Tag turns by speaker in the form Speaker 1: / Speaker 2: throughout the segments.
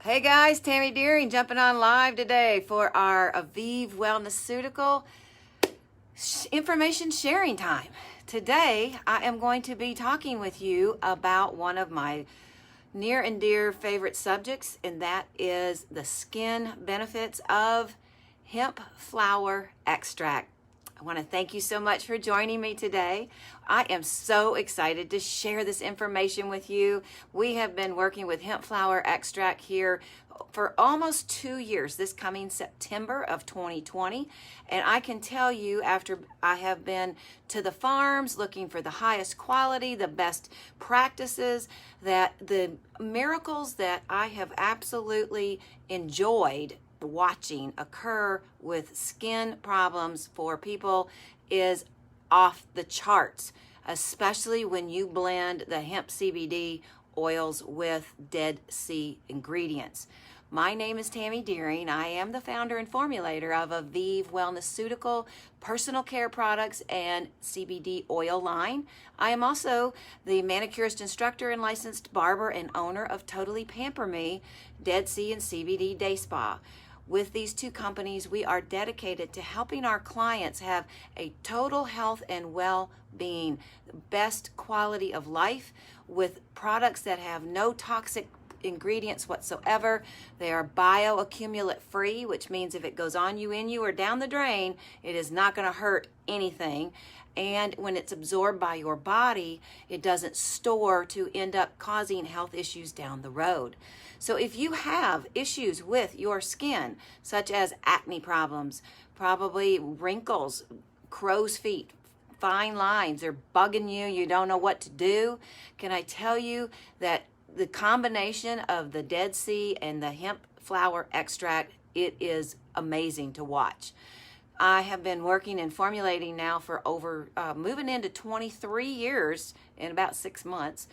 Speaker 1: Hey guys, Tammy Deering jumping on live today for our Aviv Wellnessautical information sharing time. Today, I am going to be talking with you about one of my near and dear favorite subjects, and that is the skin benefits of hemp flower extract. I want to thank you so much for joining me today. I am so excited to share this information with you. We have been working with hemp flower extract here for almost 2 years, this coming September of 2020. And I can tell you, after I have been to the farms looking for the highest quality, the best practices, that the miracles that I have absolutely enjoyed watching occur with skin problems for people is off the charts, especially when you blend the hemp CBD oils with Dead Sea ingredients. My name is Tammy Deering. I am the founder and formulator of Aviv Wellnessautical personal care products and CBD oil line. I am also the manicurist instructor and licensed barber and owner of Totally Pamper Me, Dead Sea and CBD Day Spa. With these two companies, we are dedicated to helping our clients have a total health and well-being, the best quality of life with products that have no toxic ingredients whatsoever. They are bioaccumulate free, which means if it goes on you, in you, or down the drain, it is not going to hurt anything. And when it's absorbed by your body, it doesn't store to end up causing health issues down the road. So if you have issues with your skin, such as acne problems, probably wrinkles, crow's feet, fine lines, they're bugging you, you don't know what to do, can I tell you that the combination of the Dead Sea and the hemp flower extract, it is amazing to watch. I have been working and formulating now for over, moving into 23 years in about 6 months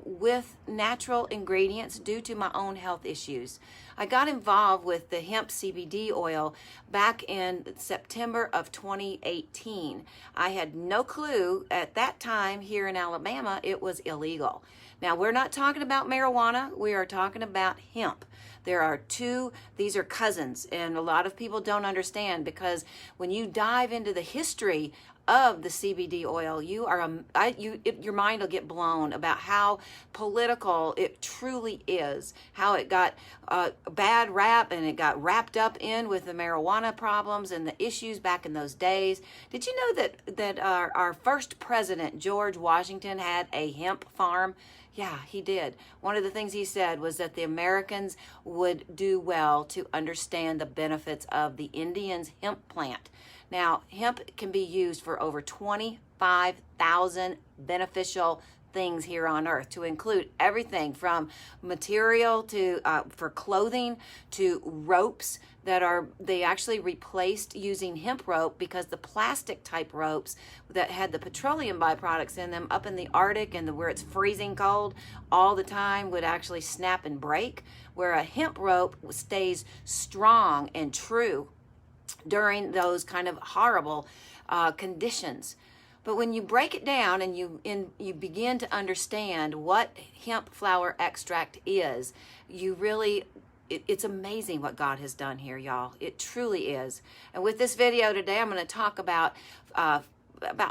Speaker 1: with natural ingredients due to my own health issues. I got involved with the hemp CBD oil back in September of 2018. I had no clue at that time here in Alabama it was illegal. Now, we're not talking about marijuana, we are talking about hemp. There are two, these are cousins, and a lot of people don't understand, because when you dive into the history of the CBD oil, your mind will get blown about how political it truly is, how it got a bad rap and it got wrapped up in with the marijuana problems and the issues back in those days. Did you know that our first president, George Washington, had a hemp farm? Yeah, he did. One of the things he said was that the Americans would do well to understand the benefits of the Indians' hemp plant. Now, hemp can be used for over 25,000 beneficial things here on earth, to include everything from material to for clothing to ropes they actually replaced using hemp rope, because the plastic type ropes that had the petroleum byproducts in them up in the Arctic and where it's freezing cold all the time would actually snap and break, where a hemp rope stays strong and true during those kind of horrible conditions. But when you break it down and you begin to understand what hemp flower extract is, you really, it's amazing what God has done here, y'all. It truly is. And with this video today, I'm going to talk about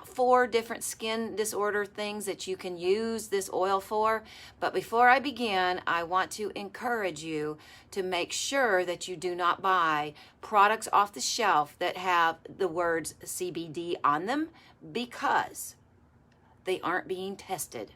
Speaker 1: 4 different skin disorder things that you can use this oil for. But before I begin, I want to encourage you to make sure that you do not buy products off the shelf that have the words CBD on them, because they aren't being tested.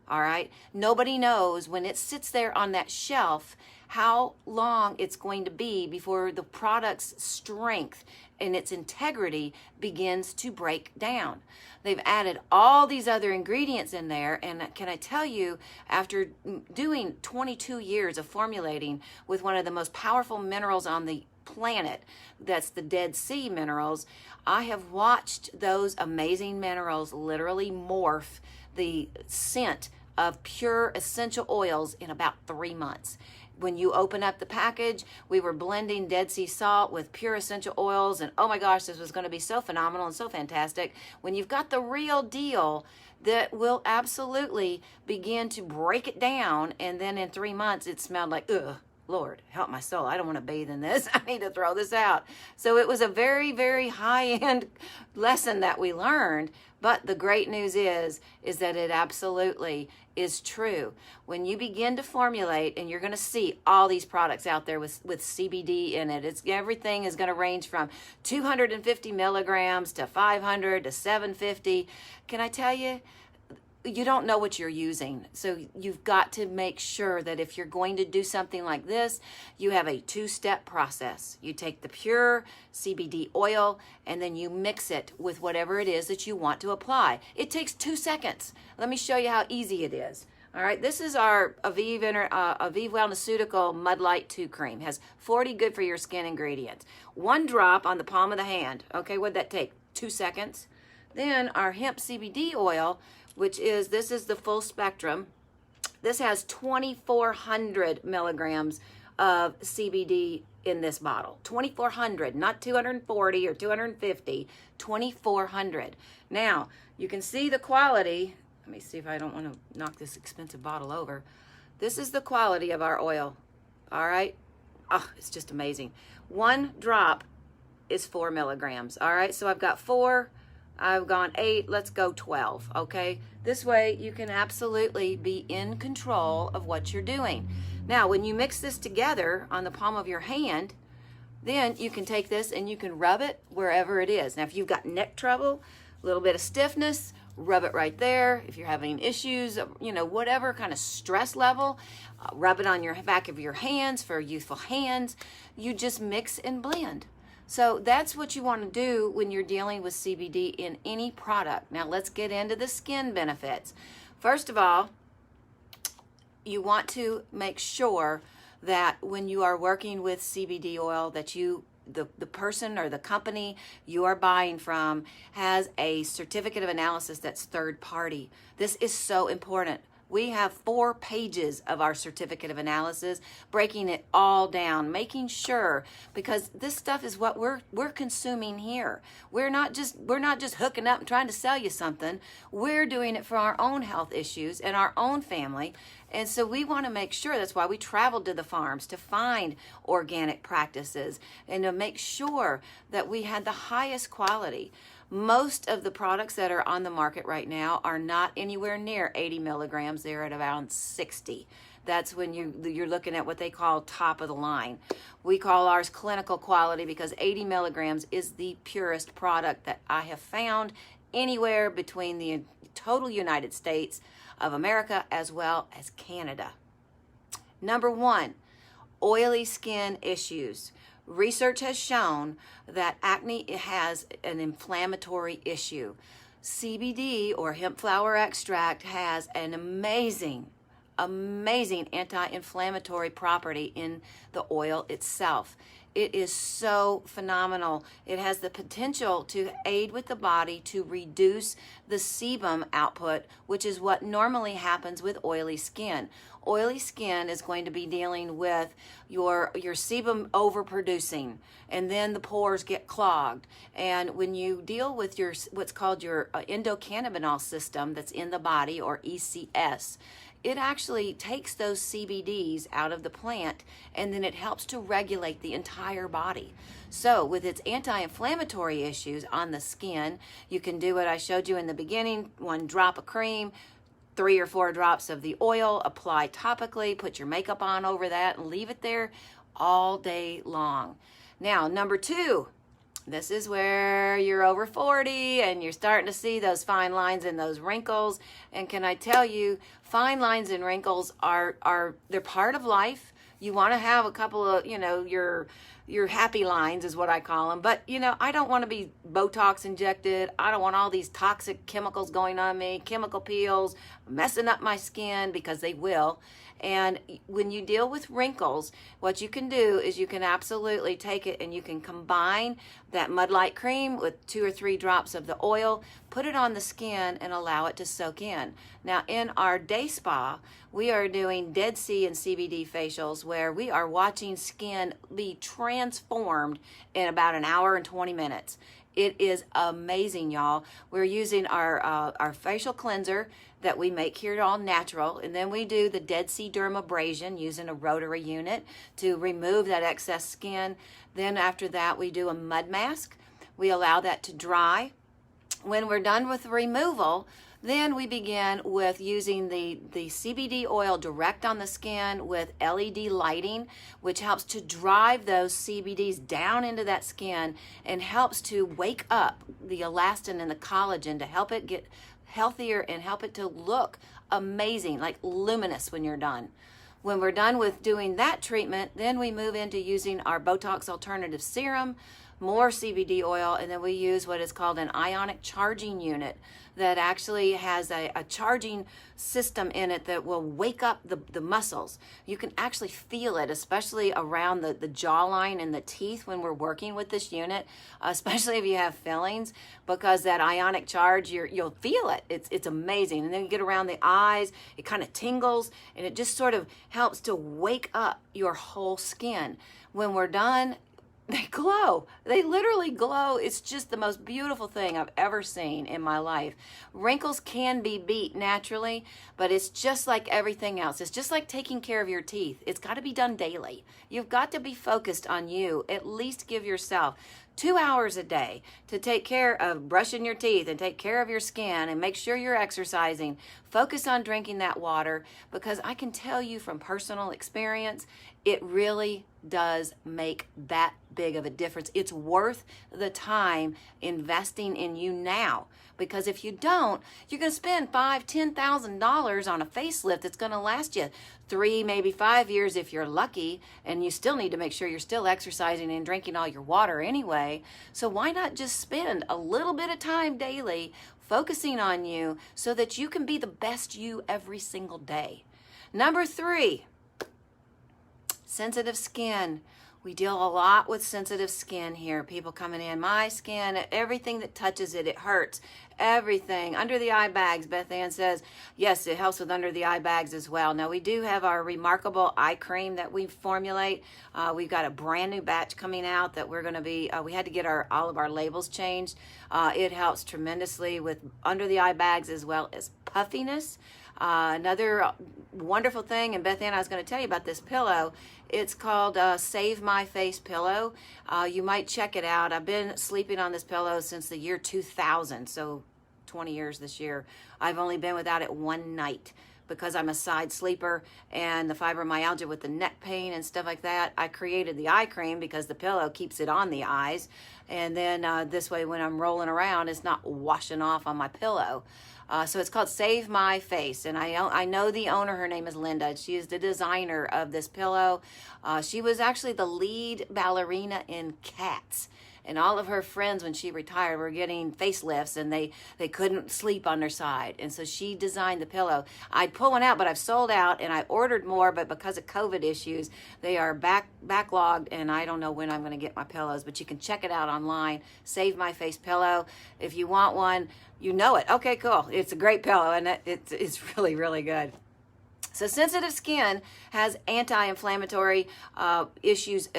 Speaker 1: All right? Nobody knows when it sits there on that shelf how long it's going to be before the product's strength and its integrity begins to break down. They've added all these other ingredients in there, and can I tell you, after doing 22 years of formulating with one of the most powerful minerals on the planet, that's the Dead Sea minerals, I have watched those amazing minerals literally morph the scent of pure essential oils in about 3 months. When you open up the package, we were blending Dead Sea salt with pure essential oils, and oh my gosh, this was going to be so phenomenal and so fantastic. When you've got the real deal that will absolutely begin to break it down, and then in 3 months it smelled like Lord, help my soul. I don't want to bathe in this. I need to throw this out. So it was a very, very high-end lesson that we learned. But the great news is that it absolutely is true. When you begin to formulate, and you're going to see all these products out there with CBD in it, everything is going to range from 250 milligrams to 500 to 750. Can I tell you? You don't know what you're using. So you've got to make sure that if you're going to do something like this, you have a 2-step process. You take the pure CBD oil and then you mix it with whatever it is that you want to apply. It takes 2 seconds. Let me show you how easy it is. All right, this is our Aviv Wellnessautical Mud Light 2 Cream. It has 40 good for your skin ingredients. 1 drop on the palm of the hand. Okay, what'd that take? 2 seconds. Then our hemp CBD oil, this is the full spectrum. This has 2,400 milligrams of CBD in this bottle. 2,400, not 240 or 250, 2,400. Now, you can see the quality. Let me see if I don't want to knock this expensive bottle over. This is the quality of our oil. All right. Oh, it's just amazing. 1 drop is 4 milligrams. All right. So I've got 4. I've gone 8, let's go 12, okay? This way you can absolutely be in control of what you're doing. Now, when you mix this together on the palm of your hand, then you can take this and you can rub it wherever it is. Now, if you've got neck trouble, a little bit of stiffness, rub it right there. If you're having issues, whatever kind of stress level, rub it on your back of your hands for youthful hands. You just mix and blend. So that's what you want to do when you're dealing with CBD in any product. Now let's get into the skin benefits. First of all, you want to make sure that when you are working with CBD oil that the person or the company you are buying from has a certificate of analysis that's third party. This is so important. We have 4 pages of our certificate of analysis, breaking it all down, making sure, because this stuff is what we're consuming here. We're not just hooking up and trying to sell you something. We're doing it for our own health issues and our own family. And so we want to make sure, that's why we traveled to the farms to find organic practices and to make sure that we had the highest quality. Most of the products that are on the market right now are not anywhere near 80 milligrams. They're at around 60. That's when you're looking at what they call top of the line. We call ours clinical quality because 80 milligrams is the purest product that I have found anywhere between the total United States of America as well as Canada. Number 1, oily skin issues. Research has shown that acne has an inflammatory issue. CBD or hemp flower extract has an amazing anti-inflammatory property in the oil itself. It is so phenomenal. It has the potential to aid with the body to reduce the sebum output, which is what normally happens with oily skin. Oily skin is going to be dealing with your sebum overproducing, and then the pores get clogged. And when you deal with what's called your endocannabinol system that's in the body, or ECS, it actually takes those CBDs out of the plant, and then it helps to regulate the entire body. So with its anti-inflammatory issues on the skin, you can do what I showed you in the beginning, 1 drop of cream, 3 or 4 drops of the oil, apply topically, put your makeup on over that, and leave it there all day long. Now, number 2, this is where you're over 40 and you're starting to see those fine lines and those wrinkles. And can I tell you, fine lines and wrinkles they're part of life. You want to have a couple of, your happy lines is what I call them. But, I don't want to be Botox injected. I don't want all these toxic chemicals going on me, chemical peels, messing up my skin, because they will. And when you deal with wrinkles, what you can do is you can absolutely take it and you can combine that Mud Light cream with 2 or 3 drops of the oil, put it on the skin and allow it to soak in. Now in our day spa, we are doing Dead Sea and CBD facials where we are watching skin be transformed in about an hour and 20 minutes. It is amazing, y'all. We're using our facial cleanser that we make here all natural, and then we do the Dead Sea Dermabrasion using a rotary unit to remove that excess skin. Then after that, we do a mud mask. We allow that to dry. When we're done with the removal, then we begin with using the CBD oil direct on the skin with LED lighting, which helps to drive those CBDs down into that skin and helps to wake up the elastin and the collagen to help it get healthier and help it to look amazing, like luminous when you're done. When we're done with doing that treatment, then we move into using our Botox alternative serum, more CBD oil, and then we use what is called an ionic charging unit that actually has a charging system in it that will wake up the muscles. You can actually feel it, especially around the jawline and the teeth when we're working with this unit, especially if you have fillings, because that ionic charge, you'll feel it. It's amazing. And then you get around the eyes, it kind of tingles, and it just sort of helps to wake up your whole skin. When we're done, they glow. They literally glow. It's just the most beautiful thing I've ever seen in my life. Wrinkles can be beat naturally, but it's just like everything else. It's just like taking care of your teeth. It's got to be done daily. You've got to be focused on you. At least give yourself 2 hours a day to take care of brushing your teeth and take care of your skin and make sure you're exercising. Focus on drinking that water, because I can tell you from personal experience, it really does make that big of a difference. It's worth the time investing in you now, because if you don't, you're going to spend $5,000-$10,000 on a facelift that's going to last you 3, maybe 5 years if you're lucky, and you still need to make sure you're still exercising and drinking all your water anyway. So why not just spend a little bit of time daily focusing on you so that you can be the best you every single day? Number 3, sensitive skin. We deal a lot with sensitive skin here. People coming in, my skin, everything that touches it, it hurts. Everything. Under the eye bags, Beth Ann says, yes, it helps with under the eye bags as well. Now, we do have our remarkable eye cream that we formulate. We've got a brand new batch coming out that we're going to be, we had to get all of our labels changed. It helps tremendously with under the eye bags as well as puffiness. Another wonderful thing, and Beth Ann, I was going to tell you about this pillow. It's called Save My Face Pillow. You might check it out. I've been sleeping on this pillow since the year 2000, so 20 years this year. I've only been without it one night because I'm a side sleeper, and the fibromyalgia with the neck pain and stuff like that. I created the eye cream because the pillow keeps it on the eyes, and then this way when I'm rolling around, it's not washing off on my pillow. So it's called Save My Face, and I know the owner. Her name is Linda. She is the designer of this pillow. She was actually the lead ballerina in Cats, and all of her friends when she retired were getting facelifts, and they couldn't sleep on their side, and so she designed the pillow. I'd pull one out, but I've sold out, and I ordered more, but because of COVID issues, they are backlogged, and I don't know when I'm going to get my pillows, but you can check it out online. Save My Face Pillow. If you want one, you know it. Okay, cool. It's a great pillow, and it's really, really good. So sensitive skin has anti-inflammatory issues.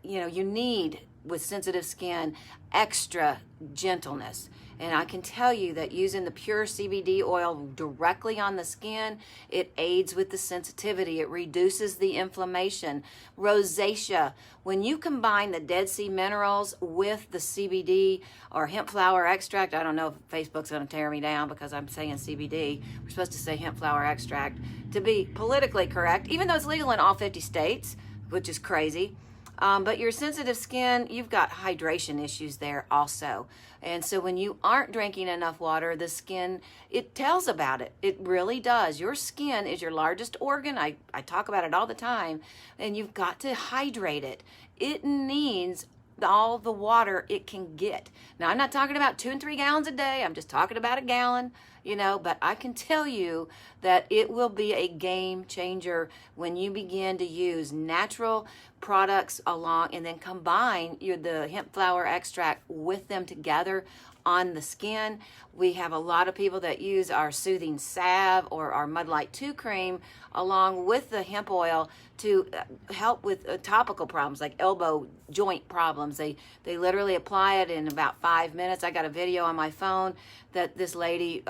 Speaker 1: You need, with sensitive skin, extra gentleness. And I can tell you that using the pure CBD oil directly on the skin, it aids with the sensitivity. It reduces the inflammation. Rosacea. When you combine the Dead Sea minerals with the CBD or hemp flower extract, I don't know if Facebook's going to tear me down because I'm saying CBD. We're supposed to say hemp flower extract to be politically correct, even though it's legal in all 50 states, which is crazy. But your sensitive skin, you've got hydration issues there also. And so when you aren't drinking enough water, the skin, it tells about it. It really does. Your skin is your largest organ. I talk about it all the time. And you've got to hydrate it. It needs all the water it can get. Now, I'm not talking about 2 and 3 gallons a day. I'm just talking about a gallon, but I can tell you that it will be a game changer when you begin to use natural products along and then combine the hemp flower extract with them together. on the skin. We have a lot of people that use our soothing salve or our Mud Light 2 cream along with the hemp oil to help with topical problems like elbow joint problems. They literally apply it in about 5 minutes. I got a video on my phone that this lady,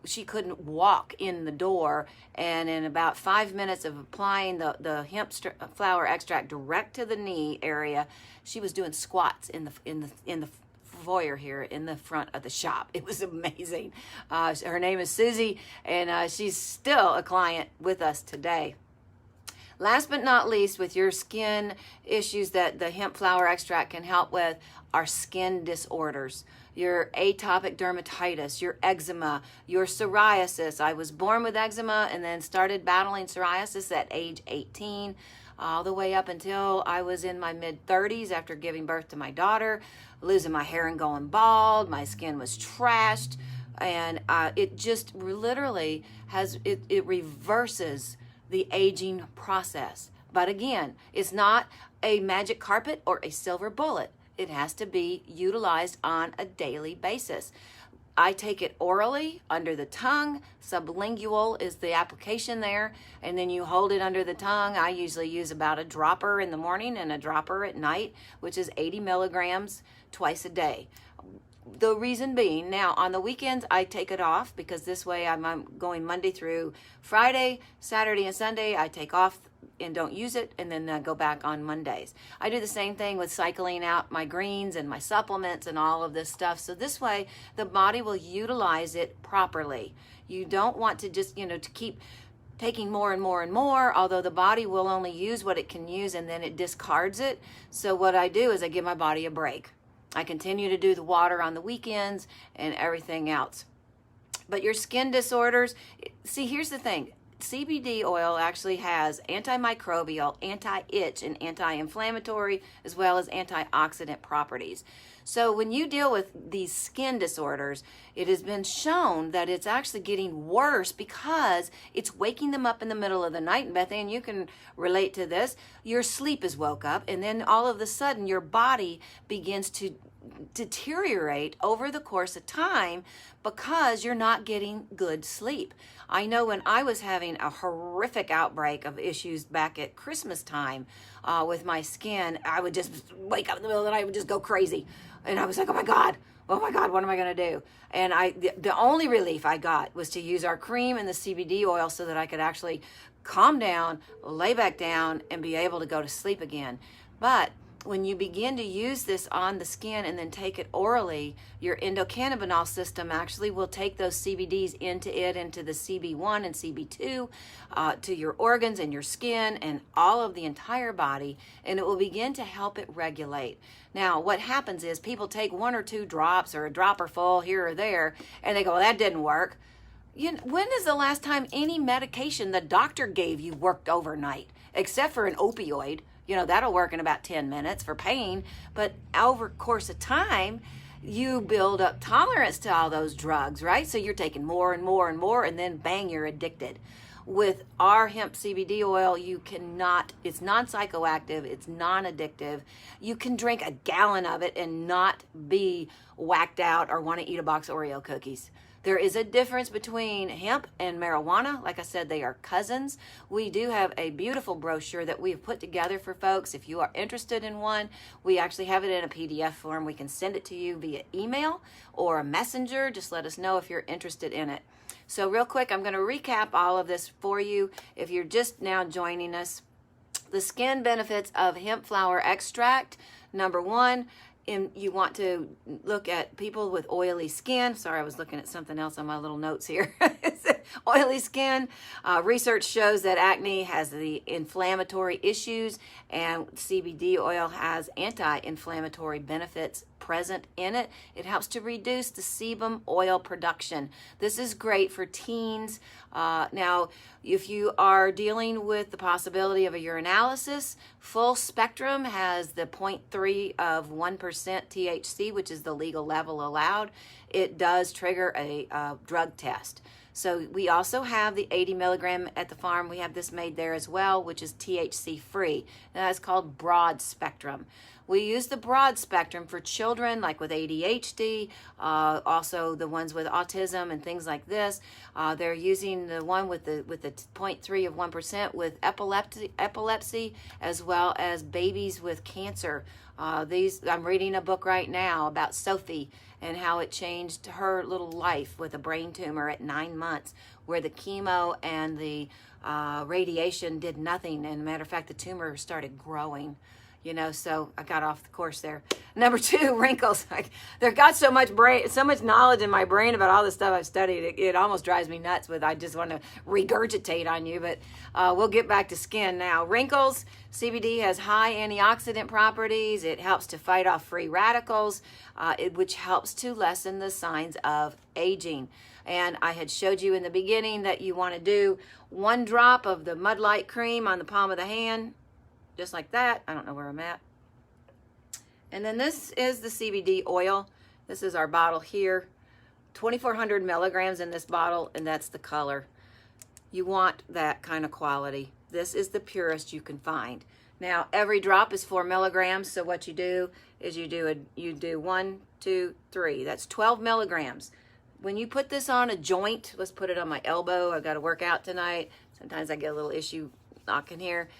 Speaker 1: she couldn't walk in the door, and in about 5 minutes of applying the hemp flower extract direct to the knee area, she was doing squats in the foyer here in the front of the shop. It was amazing. Her name is Susie, and she's still a client with us today. Last but not least, with your skin issues that the hemp flower extract can help with are skin disorders. Your atopic dermatitis, your eczema, your psoriasis. I was born with eczema and then started battling psoriasis at age 18. All the way up until I was in my mid-30s after giving birth to my daughter, losing my hair and going bald. My skin was trashed, and it just literally it reverses the aging process. But again, it's not a magic carpet or a silver bullet. It has to be utilized on a daily basis. I take it orally, under the tongue. Sublingual is the application there. And then you hold it under the tongue. I usually use about a dropper in the morning and a dropper at night, which is 80 milligrams twice a day. The reason being, now on the weekends, I take it off because this way I'm going Monday through Friday, Saturday and Sunday. I take off and don't use it, and then go back on Mondays. I do the same thing with cycling out my greens and my supplements and all of this stuff. So this way, the body will utilize it properly. You don't want to just, to keep taking more and more and more, although the body will only use what it can use and then it discards it. So what I do is I give my body a break. I continue to do the water on the weekends and everything else. But your skin disorders, see, here's the thing. CBD oil actually has antimicrobial, anti-itch, and anti-inflammatory, as well as antioxidant properties. So when you deal with these skin disorders, it has been shown that it's actually getting worse because it's waking them up in the middle of the night. And Beth Ann, you can relate to this. Your sleep is woke up, and then all of a sudden your body begins to deteriorate over the course of time because you're not getting good sleep. I know when I was having a horrific outbreak of issues back at Christmas time with my skin, I would just wake up in the middle of the night and would just go crazy. And I was like, oh my God, what am I going to do? And the only relief I got was to use our cream and the CBD oil so that I could actually calm down, lay back down, and be able to go to sleep again. But when you begin to use this on the skin and then take it orally, your endocannabinol system actually will take those CBDs into the CB1 and CB2, to your organs and your skin and all of the entire body, and it will begin to help it regulate. Now, what happens is people take 1 or 2 drops or a dropper full here or there, and they go, well, that didn't work. When is the last time any medication the doctor gave you worked overnight, except for an opioid? That'll work in about 10 minutes for pain, but over the course of time, you build up tolerance to all those drugs, right? So you're taking more and more and more, and then bang, you're addicted. With our hemp CBD oil, it's non-psychoactive, it's non-addictive. You can drink a gallon of it and not be whacked out or want to eat a box of Oreo cookies. There is a difference between hemp and marijuana. Like I said, they are cousins. We do have a beautiful brochure that we have put together for folks. If you are interested in one, we actually have it in a PDF form. We can send it to you via email or a messenger. Just let us know if you're interested in it. So real quick, I'm going to recap all of this for you. If you're just now joining us, the skin benefits of hemp flower extract. Number 1, you want to look at people with oily skin. Sorry, I was looking at something else on my little notes here. Oily skin. Research shows that acne has the inflammatory issues, and CBD oil has anti-inflammatory benefits present in it. It helps to reduce the sebum oil production. This is great for teens. Now, if you are dealing with the possibility of a urinalysis, Full Spectrum has the 0.3 of 1% THC, which is the legal level allowed. It does trigger a drug test. So we also have the 80 milligram at the farm. We have this made there as well, which is THC free. That's called Broad Spectrum. We use the broad spectrum for children, like with ADHD, also the ones with autism and things like this. They're using the one with the 0.3 of 1% with epilepsy, as well as babies with cancer. I'm reading a book right now about Sophie and how it changed her little life with a brain tumor at 9 months, where the chemo and the radiation did nothing. And matter of fact, the tumor started growing. So I got off the course there. Number 2, wrinkles. There got so much knowledge in my brain about all the stuff I've studied. It almost drives me nuts I just want to regurgitate on you, but we'll get back to skin now. Wrinkles, CBD has high antioxidant properties. It helps to fight off free radicals, which helps to lessen the signs of aging. And I had showed you in the beginning that you want to do 1 drop of the Mud Light cream on the palm of the hand, just like that. I don't know where I'm at. And then this is the CBD oil. This is our bottle here. 2,400 milligrams in this bottle, and that's the color. You want that kind of quality. This is the purest you can find. Now, every drop is 4 milligrams, so what you do is you do 1, 2, 3. That's 12 milligrams. When you put this on a joint, let's put it on my elbow. I've got to work out tonight. Sometimes I get a little issue knocking here.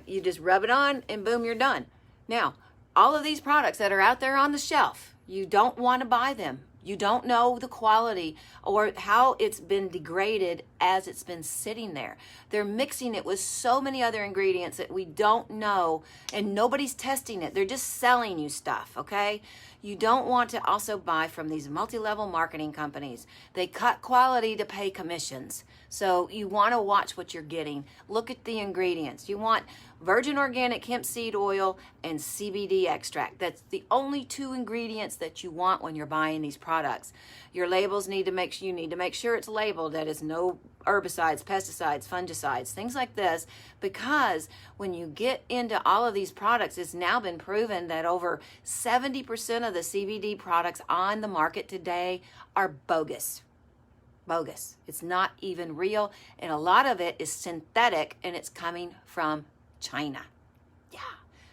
Speaker 1: You just rub it on and boom, you're done. Now, all of these products that are out there on the shelf, you don't want to buy them. You don't know the quality or how it's been degraded as it's been sitting there. They're mixing it with so many other ingredients that we don't know, and nobody's testing it. They're just selling you stuff, okay? You don't want to also buy from these multi-level marketing companies. They cut quality to pay commissions. So you want to watch what you're getting. Look at the ingredients. You want virgin organic hemp seed oil and CBD extract. That's the only 2 ingredients that you want when you're buying these products. Your labels you need to make sure it's labeled that it's no herbicides, pesticides, fungicides, things like this, because when you get into all of these products, it's now been proven that over 70% of the CBD products on the market today are bogus. Bogus. It's not even real, and a lot of it is synthetic, and it's coming from China. Yeah,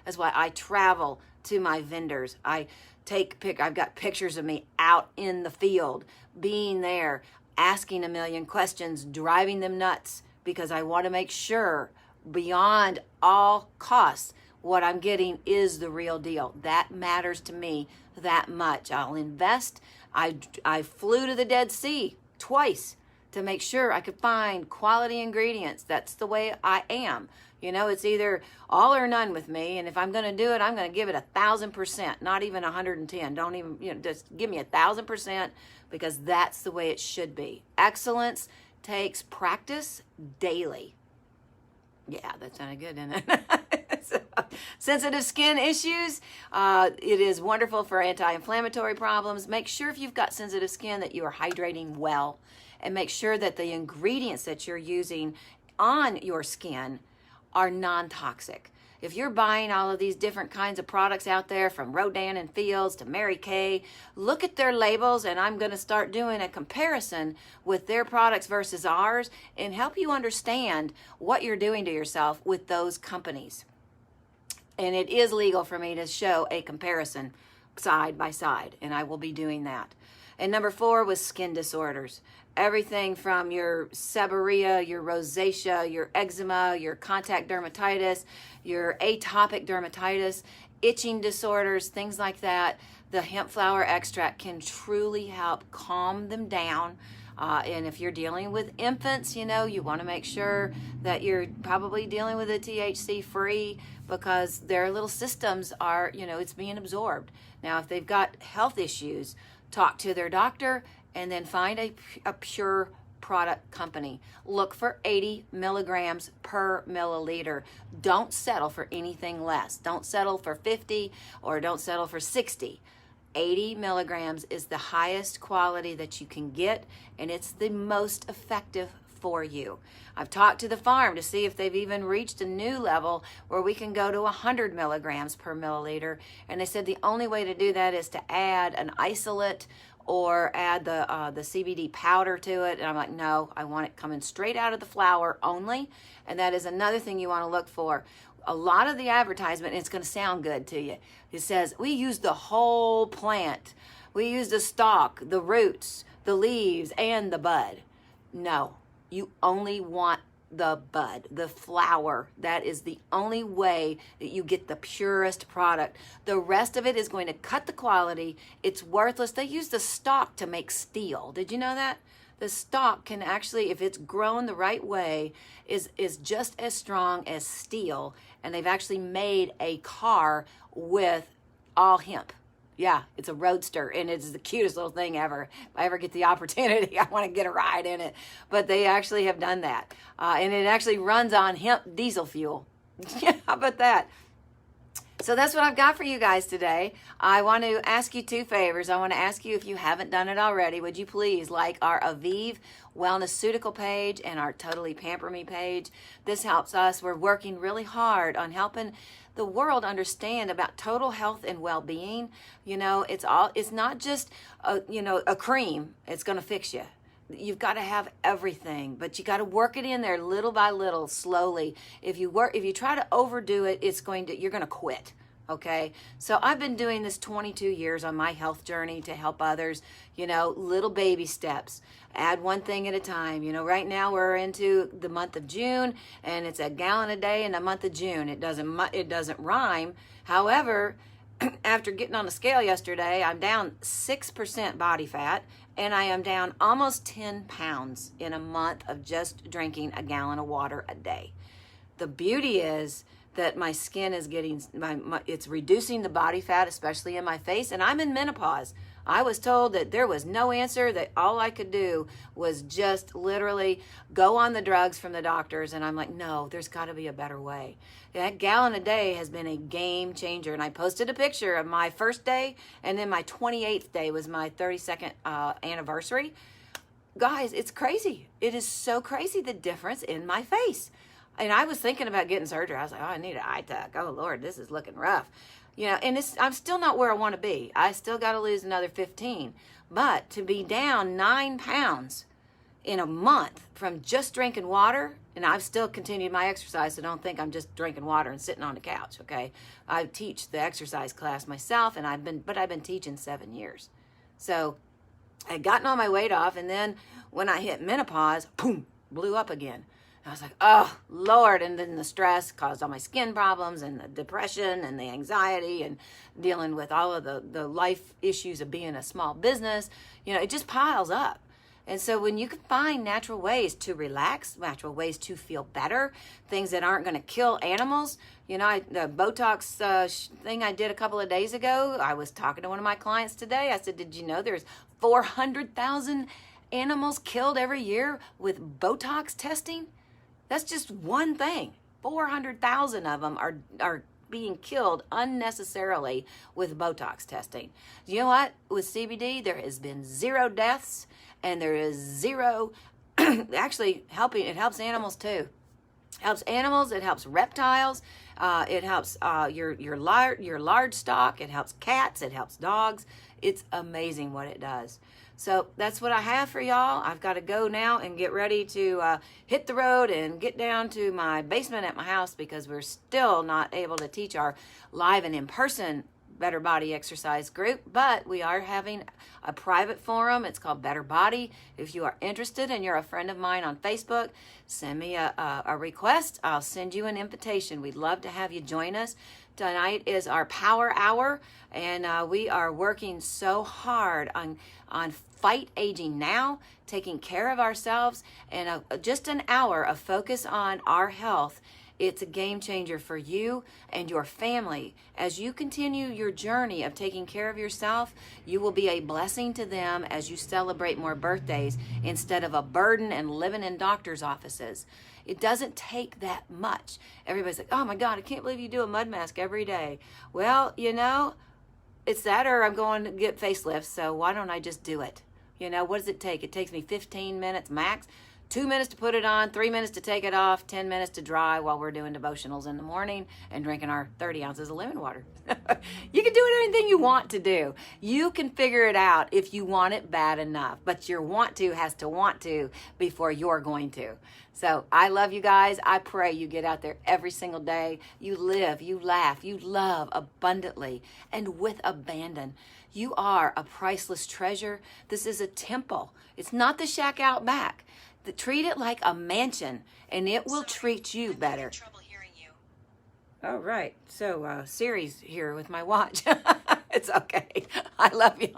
Speaker 1: that's why I travel to my vendors. I've got pictures of me out in the field, being there, asking a million questions, driving them nuts, because I want to make sure beyond all costs what I'm getting is the real deal. That matters to me that much. I'll invest. I flew to the Dead Sea twice to make sure I could find quality ingredients. That's the way I am. It's either all or none with me. And if I'm going to do it, I'm going to give it 1,000%, not even 110. Don't even, just give me 1,000%, because that's the way it should be. Excellence takes practice daily. Yeah, that sounded good, didn't it? So, sensitive skin issues, it is wonderful for anti-inflammatory problems. Make sure if you've got sensitive skin that you are hydrating well, and make sure that the ingredients that you're using on your skin are non-toxic. If you're buying all of these different kinds of products out there, from Rodan and Fields to Mary Kay, look at their labels, and I'm going to start doing a comparison with their products versus ours and help you understand what you're doing to yourself with those companies. And it is legal for me to show a comparison side by side, and I will be doing that. And number 4 was skin disorders. Everything from your seborrhea, your rosacea, your eczema, your contact dermatitis, your atopic dermatitis, itching disorders, things like that. The hemp flower extract can truly help calm them down. And if you're dealing with infants, you want to make sure that you're probably dealing with a THC free, because their little systems are, it's being absorbed. Now, if they've got health issues, talk to their doctor, and then find a pure product company. Look for 80 milligrams per milliliter. Don't settle for anything less. Don't settle for 50, or don't settle for 60. 80 milligrams is the highest quality that you can get, and it's the most effective for you. I've talked to the farm to see if they've even reached a new level where we can go to 100 milligrams per milliliter, and they said the only way to do that is to add an isolate or add the CBD powder to it. And I'm like, no, I want it coming straight out of the flower only. And that is another thing you want to look for. a lot of the advertisement, and it's going to sound good to you. It says, we use the whole plant. We use the stalk, the roots, the leaves, and the bud. No, you only want the bud, the flower. That is the only way that you get the purest product. The rest of it is going to cut the quality. It's worthless. They use the stalk to make steel. Did you know that? The stalk can actually, if it's grown the right way, is just as strong as steel. And they've actually made a car with all hemp. Yeah, it's a roadster, and it's the cutest little thing ever. If I ever get the opportunity, I want to get a ride in it. But they actually have done that. And it actually runs on hemp diesel fuel. Yeah, how about that? So that's what I've got for you guys today. I want to ask you two favors. I want to ask you, if you haven't done it already, would you please like our Aviv Wellnessautical page and our Totally Pamper Me page? This helps us. We're working really hard on helping the world understand about total health and well-being. You know, it's not just a cream. It's going to fix you. You've got to have everything, but you got to work it in there little by little, slowly. If you try to overdo it, you're going to quit. Okay. So I've been doing this 22 years on my health journey to help others, little baby steps, add one thing at a time. Right now we're into the month of June, and it's a gallon a day in the month of June. It doesn't rhyme. However, after getting on the scale yesterday, I'm down 6% body fat, and I am down almost 10 pounds in a month of just drinking a gallon of water a day. The beauty is that my skin is it's reducing the body fat, especially in my face, and I'm in menopause. I was told that there was no answer, that all I could do was just literally go on the drugs from the doctors, and I'm like, no, there's got to be a better way. That gallon a day has been a game changer, and I posted a picture of my first day, and then my 28th day was my 32nd anniversary. Guys, it's crazy. It is so crazy, the difference in my face. And I was thinking about getting surgery. I was like, I need an eye tuck. Oh, Lord, this is looking rough. And I'm still not where I want to be. I still got to lose another 15. But to be down 9 pounds in a month from just drinking water, and I've still continued my exercise, so don't think I'm just drinking water and sitting on the couch, okay? I teach the exercise class myself, and I've been teaching 7 years. So I had gotten all my weight off, and then when I hit menopause, boom, blew up again. I was like, oh, Lord. And then the stress caused all my skin problems, and the depression and the anxiety, and dealing with all of the life issues of being a small business. It just piles up. And so when you can find natural ways to relax, natural ways to feel better, things that aren't going to kill animals. The Botox thing I did a couple of days ago, I was talking to one of my clients today. I said, did you know there's 400,000 animals killed every year with Botox testing? That's just one thing. 400,000 of them are being killed unnecessarily with Botox testing. You know what? With CBD, there has been 0 deaths, and there is 0 actually helping. It helps animals too. It helps animals. It helps reptiles. It helps your large stock. It helps cats. It helps dogs. It's amazing what it does. So that's what I have for y'all. I've got to go now and get ready to hit the road and get down to my basement at my house, because we're still not able to teach our live and in-person Better Body exercise group, but we are having a private forum. It's called Better Body. If you are interested and you're a friend of mine on Facebook, send me a request. I'll send you an invitation. We'd love to have you join us. Tonight is our power hour, and we are working so hard on fight aging now, taking care of ourselves, and just an hour of focus on our health. It's a game changer for you and your family. As you continue your journey of taking care of yourself, you will be a blessing to them as you celebrate more birthdays instead of a burden and living in doctor's offices. It doesn't take that much. Everybody's like, oh my God, I can't believe you do a mud mask every day. Well, it's that, or I'm going to get facelifts, so why don't I just do it? What does it take? It takes me 15 minutes max. 2 minutes to put it on, 3 minutes to take it off, 10 minutes to dry while we're doing devotionals in the morning and drinking our 30 ounces of lemon water. You can do anything you want to do. You can figure it out if you want it bad enough, but your want to has to want to before you're going to. So I love you guys. I pray you get out there every single day. You live, you laugh, you love abundantly and with abandon. You are a priceless treasure. This is a temple. It's not the shack out back. Treat it like a mansion, and it will treat you better. All right. So Siri's here with my watch. It's okay. I love you.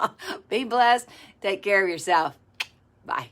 Speaker 1: Be blessed. Take care of yourself. Bye.